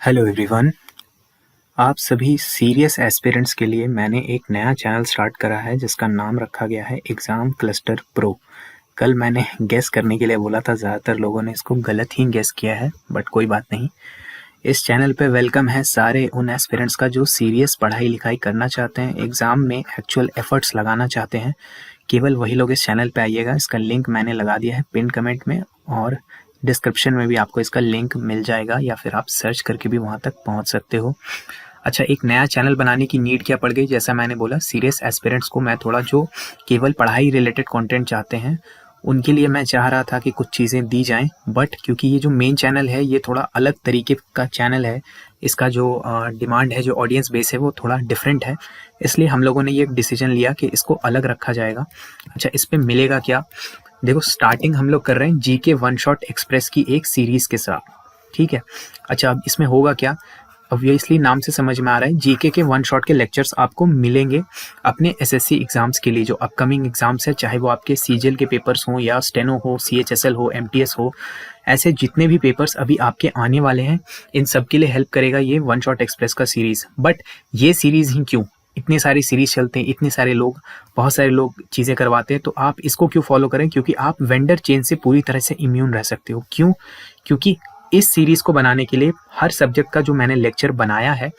Hello everyone. आप सभी serious aspirants के लिए मैंने एक नया चैनल स्टार्ट करा है जिसका नाम रखा गया है एग्ज़ाम क्लस्टर प्रो। कल मैंने गेस करने के लिए बोला था, ज़्यादातर लोगों ने इसको गलत ही गेस किया है, बट कोई बात नहीं। इस चैनल पे वेलकम है सारे उन एस्पिरेंट्स का जो सीरियस पढ़ाई लिखाई करना चाहते हैं, एग्ज़ाम में एक्चुअल एफर्ट्स लगाना चाहते हैं। केवल वही लोग इस चैनल पे आइएगा। इसका लिंक मैंने लगा दिया है पिन कमेंट में, और डिस्क्रिप्शन में भी आपको इसका लिंक मिल जाएगा, या फिर आप सर्च करके भी वहाँ तक पहुँच सकते हो। अच्छा, एक नया चैनल बनाने की नीड क्या पड़ गई? जैसा मैंने बोला, सीरियस एस्पिरेंट्स को मैं थोड़ा, जो केवल पढ़ाई रिलेटेड कंटेंट चाहते हैं, उनके लिए मैं चाह रहा था कि कुछ चीज़ें दी जाएं। बट क्योंकि ये जो मेन चैनल है ये थोड़ा अलग तरीके का चैनल है, इसका जो डिमांड है, जो ऑडियंस बेस है, वो थोड़ा डिफरेंट है, इसलिए हम लोगों ने ये डिसीजन लिया कि इसको अलग रखा जाएगा। अच्छा, इस पे मिलेगा क्या? देखो, स्टार्टिंग हम लोग कर रहे हैं जीके वन शॉट एक्सप्रेस की एक सीरीज के साथ, ठीक है। अच्छा, अब इसमें होगा क्या? ऑब्वियसली नाम से समझ में आ रहा है, जीके के वन शॉट के लेक्चर्स आपको मिलेंगे अपने एसएससी एग्जाम्स के लिए, जो अपकमिंग एग्जाम्स है, चाहे वो आपके सीजीएल के पेपर्स हों या स्टेनो हो, सीएचएसएल हो, एमटीएस हो, ऐसे जितने भी पेपर्स अभी आपके आने वाले हैं, इन सब के लिए हेल्प करेगा ये वन शॉट एक्सप्रेस का सीरीज। बट ये सीरीज ही क्यों? इतने सारे सीरीज चलते हैं, इतने सारे लोग, बहुत सारे लोग चीज़ें करवाते हैं, तो आप इसको क्यों फॉलो करें? क्योंकि आप वेंडर चेन से पूरी तरह से इम्यून रह सकते हो। क्यों? क्योंकि इस सीरीज को बनाने के लिए हर सब्जेक्ट का जो मैंने लेक्चर बनाया है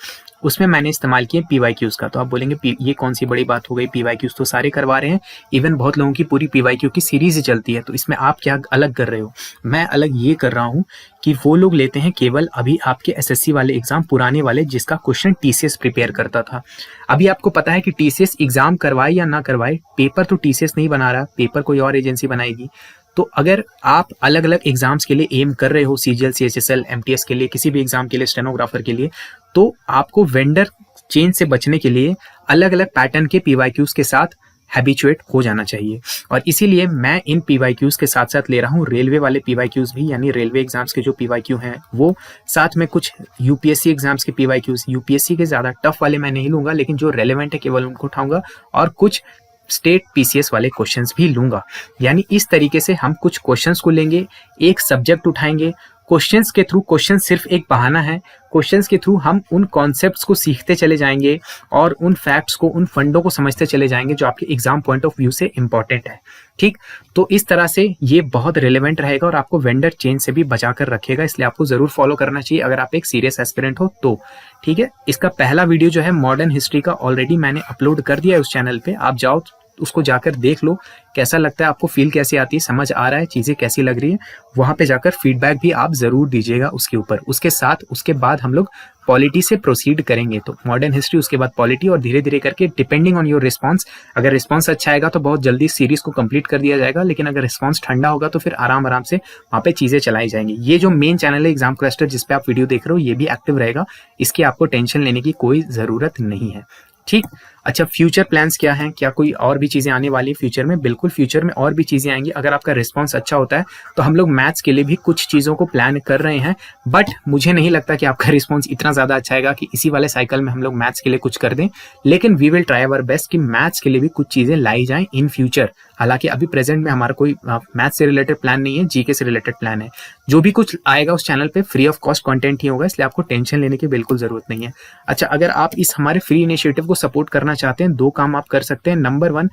उसमें मैंने इस्तेमाल किए पीवाईक्यूज का। तो आप बोलेंगे ये कौन सी बड़ी बात हो गई, पीवाईक्यूज तो सारे करवा रहे हैं, इवन बहुत लोगों की पूरी पीवाईक्यू की सीरीज ही चलती है, तो इसमें आप क्या अलग कर रहे हो? मैं अलग ये कर रहा हूँ कि वो लोग लेते हैं केवल अभी आपके एसएससी वाले एग्जाम, पुराने वाले, जिसका क्वेश्चन टीसीएस प्रिपेयर करता था। अभी आपको पता है कि टीसीएस एग्जाम करवाए या ना करवाए, पेपर तो टीसीएस नहीं बना रहा, पेपर कोई और एजेंसी बनाएगी। तो अगर आप अलग अलग एग्जाम्स के लिए एम कर रहे हो, सीजीएल, सीएचएसएल, एमटीएस के लिए, किसी भी एग्जाम के लिए, स्टेनोग्राफर के लिए, तो आपको वेंडर चेन से बचने के लिए अलग अलग पैटर्न के पीवाईक्यूज के साथ हैबिचुएट हो जाना चाहिए। और इसीलिए मैं इन पीवाईक्यूज के साथ साथ ले रहा हूँ रेलवे वाले पीवाईक्यूज भी, यानी रेलवे एग्जाम्स के जो पीवाईक्यू हैं वो, साथ में कुछ यूपीएससी एग्जाम्स के पीवाईक्यूज। यूपीएससी के ज्यादा टफ वाले मैं नहीं लूंगा, लेकिन जो रेलेवेंट है केवल उनको उठाऊंगा, और कुछ स्टेट पीसीएस वाले क्वेश्चंस भी लूंगा। यानी इस तरीके से हम कुछ क्वेश्चंस को लेंगे, एक सब्जेक्ट उठाएंगे, क्वेश्चंस के थ्रू, क्वेश्चन सिर्फ एक बहाना है, क्वेश्चंस के थ्रू हम उन कॉन्सेप्ट्स को सीखते चले जाएंगे और उन फैक्ट्स को, उन फंडों को समझते चले जाएंगे जो आपके एग्जाम पॉइंट ऑफ व्यू से इंपॉर्टेंट है। ठीक, तो इस तरह से ये बहुत रिलेवेंट रहेगा और आपको वेंडर चेन से भी बचा कर रखेगा, इसलिए आपको जरूर फॉलो करना चाहिए अगर आप एक सीरियस एस्पिरेंट हो तो। ठीक है, इसका पहला वीडियो जो है मॉडर्न हिस्ट्री का, ऑलरेडी मैंने अपलोड कर दिया है उस चैनल पे, आप जाओ उसको जाकर देख लो, कैसा लगता है आपको, फील कैसी आती है, समझ आ रहा है, चीजें कैसी लग रही है, वहां पे जाकर फीडबैक भी आप जरूर दीजिएगा उसके ऊपर। उसके साथ उसके बाद हम लोग पॉलिटी से प्रोसीड करेंगे, तो मॉडर्न हिस्ट्री, उसके बाद पॉलिटी, और धीरे धीरे करके डिपेंडिंग ऑन योर रिस्पांस, अगर रिस्पांस अच्छा आएगा तो बहुत जल्दी सीरीज को कंप्लीट कर दिया जाएगा, लेकिन अगर रिस्पांस ठंडा होगा तो फिर आराम आराम से वहां पे चीजें चलाई जाएंगी। ये जो मेन चैनल है एग्जाम क्लस्टर, जिसपे आप वीडियो देख रहे हो, ये भी एक्टिव रहेगा, इसकी आपको टेंशन लेने की कोई जरूरत नहीं है। ठीक, अच्छा, फ्यूचर प्लान्स क्या हैं? क्या कोई और भी चीजें आने वाली फ्यूचर में? बिल्कुल, फ्यूचर में और भी चीजें आएंगी। अगर आपका रिस्पांस अच्छा होता है तो हम लोग मैथ्स के लिए भी कुछ चीजों को प्लान कर रहे हैं, बट मुझे नहीं लगता कि आपका रिस्पांस इतना ज्यादा अच्छा आएगा कि इसी वाले साइकिल में हम लोग मैथ्स के लिए कुछ कर दें, लेकिन we will try our best कि मैथ्स के लिए भी कुछ चीजें लाई जाएं इन फ्यूचर। हालांकि अभी प्रेजेंट में हमारा कोई मैथ्स से रिलेटेड प्लान नहीं है, जीके से रिलेटेड प्लान है। जो भी कुछ आएगा उस चैनल पे फ्री ऑफ कॉस्ट कंटेंट ही होगा, इसलिए आपको टेंशन लेने की बिल्कुल जरूरत नहीं है। अच्छा, अगर आप इस हमारे फ्री इनिशिएटिव को सपोर्ट करना चाहते हैं, दो काम आप कर सकते हैं। नंबर 1,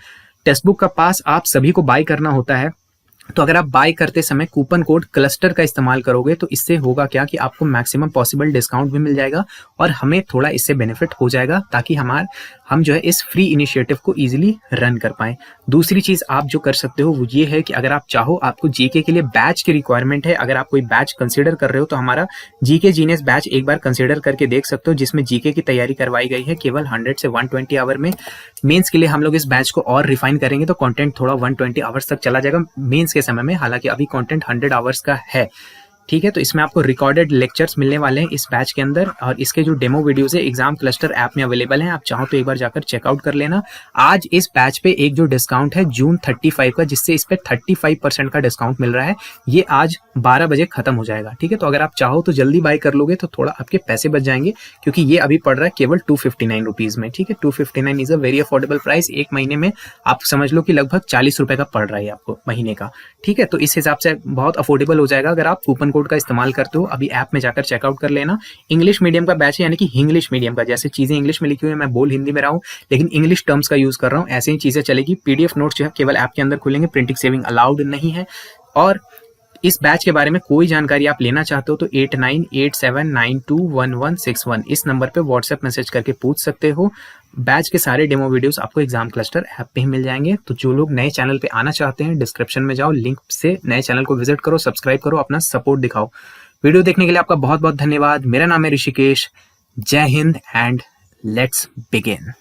टेक्स्ट बुक का पास आप सभी को बाय करना होता है, तो अगर आप बाय करते समय कूपन कोड क्लस्टर का इस्तेमाल करोगे तो इससे होगा क्या कि आपको मैक्सिमम पॉसिबल डिस्काउंट भी मिल जाएगा और हमें थोड़ा इससे बेनिफिट हो जाएगा, ताकि हम जो है इस फ्री इनिशिएटिव को इजीली रन कर पाएं। दूसरी चीज आप जो कर सकते हो वो ये है कि अगर आप चाहो, आपको जीके के लिए बैच की रिक्वायरमेंट है, अगर आप कोई बैच कंसिडर कर रहे हो तो हमारा जीके जीनियस बैच एक बार कंसिडर करके देख सकते हो, जिसमें जीके की तैयारी करवाई गई है केवल 100 से 120 आवर में। मेंस के लिए हम लोग इस बैच को और रिफाइन करेंगे तो कंटेंट थोड़ा 120 आवर्स तक चला जाएगा मेंस के समय में, हालांकि अभी कंटेंट 100 आवर्स का है। ठीक है, तो इसमें आपको रिकॉर्डेड लेक्चर्स मिलने वाले हैं इस बैच के अंदर, और इसके जो डेमो वीडियोस है एग्जाम क्लस्टर ऐप में अवेलेबल हैं, आप चाहो तो एक बार जाकर चेकआउट कर लेना। आज इस बैच पे एक जो डिस्काउंट है जून 35 का, जिससे इस पे 35% का डिस्काउंट मिल रहा है, ये आज 12 बजे खत्म हो जाएगा। ठीक है, तो अगर आप चाहो तो जल्दी बाय कर लोगे तो थोड़ा आपके पैसे बच जाएंगे, क्योंकि ये अभी पड़ रहा है केवल 259 रुपीज में। ठीक है, 259 is a very affordable price. एक महीने में आप समझ लो कि लगभग 40 रुपए का पड़ रहा है आपको महीने का। ठीक है, तो इस हिसाब से बहुत अफोर्डेबल हो जाएगा अगर आप कूपन कोड कोड का इस्तेमाल करते हो अभी ऐप में जाकर चेकआउट कर लेना। इंग्लिश मीडियम का बैच है, यानी कि इंग्लिश मीडियम का, जैसे चीज़ें इंग्लिश में लिखी हुई है, मैं बोल हिंदी में रहा हूँ लेकिन इंग्लिश टर्म्स का यूज़ कर रहा हूँ, ऐसे ही चीज़ें चलेगी। PDF नोट्स जो है केवल ऐप के अंदर खुलेंगे, प्रिंटिंग सेविंग अलाउड नहीं है। और इस बैच के बारे में कोई जानकारी आप लेना चाहते हो तो 8987921161 इस नंबर पे व्हाट्सएप मैसेज करके पूछ सकते हो। बैच के सारे डेमो वीडियोस आपको एग्जाम क्लस्टर ऐप पे ही मिल जाएंगे। तो जो लोग नए चैनल पे आना चाहते हैं, डिस्क्रिप्शन में जाओ, लिंक से नए चैनल को विजिट करो, सब्सक्राइब करो, अपना सपोर्ट दिखाओ। वीडियो देखने के लिए आपका बहुत बहुत धन्यवाद। मेरा नाम है ऋषिकेश। जय हिंद एंड लेट्स बिगिन।